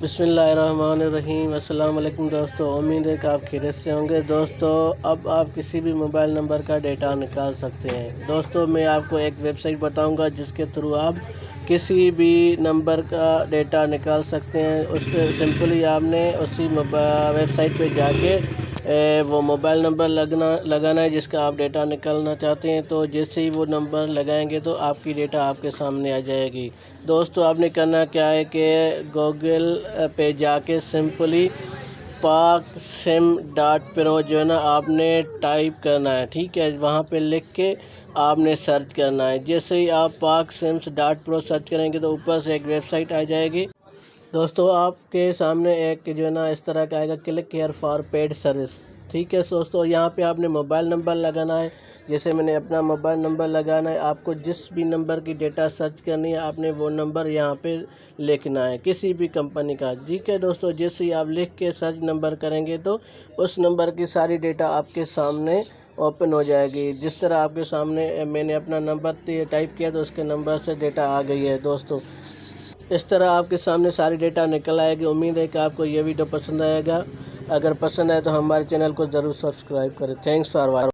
بسم اللہ الرحمن الرحیم۔ السلام علیکم دوستو، امید ہے کہ آپ خیریت سے ہوں گے۔ دوستو اب آپ کسی بھی موبائل نمبر کا ڈیٹا نکال سکتے ہیں۔ دوستو میں آپ کو ایک ویب سائٹ بتاؤں گا جس کے تھرو آپ کسی بھی نمبر کا ڈیٹا نکال سکتے ہیں۔ اس سے سمپلی آپ نے اسی ویب سائٹ پہ جا کے وہ موبائل نمبر لگانا ہے جس کا آپ ڈیٹا نکالنا چاہتے ہیں۔ تو جیسے ہی وہ نمبر لگائیں گے تو آپ کی ڈیٹا آپ کے سامنے آ جائے گی۔ دوستو آپ نے کرنا کیا ہے کہ گوگل پہ جا کے سمپلی PakSim.Pro جو ہے نا آپ نے ٹائپ کرنا ہے، ٹھیک ہے، وہاں پہ لکھ کے آپ نے سرچ کرنا ہے۔ جیسے ہی آپ PakSim.Pro سرچ کریں گے تو اوپر سے ایک ویب سائٹ آ جائے گی۔ دوستو آپ کے سامنے ایک جو ہے نا اس طرح کا آئے گا، click here for paid service, ٹھیک ہے دوستو۔ یہاں پہ آپ نے موبائل نمبر لگانا ہے، جیسے میں نے اپنا موبائل نمبر لگانا ہے۔ آپ کو جس بھی نمبر کی ڈیٹا سرچ کرنی ہے آپ نے وہ نمبر یہاں پہ لکھنا ہے، کسی بھی کمپنی کا، ٹھیک ہے دوستو۔ جیسے ہی آپ لکھ کے سرچ نمبر کریں گے تو اس نمبر کی ساری ڈیٹا آپ کے سامنے اوپن ہو جائے گی۔ جس طرح آپ کے سامنے میں نے اپنا نمبر ٹائپ کیا تو اس کے نمبر سے ڈیٹا آ گئی ہے دوستو۔ اس طرح آپ کے سامنے ساری ڈیٹا نکل آئے گی۔ امید ہے کہ آپ کو یہ ویڈیو پسند آئے گا۔ اگر پسند آئے تو ہمارے چینل کو ضرور سبسکرائب کریں۔ Thanks for watching.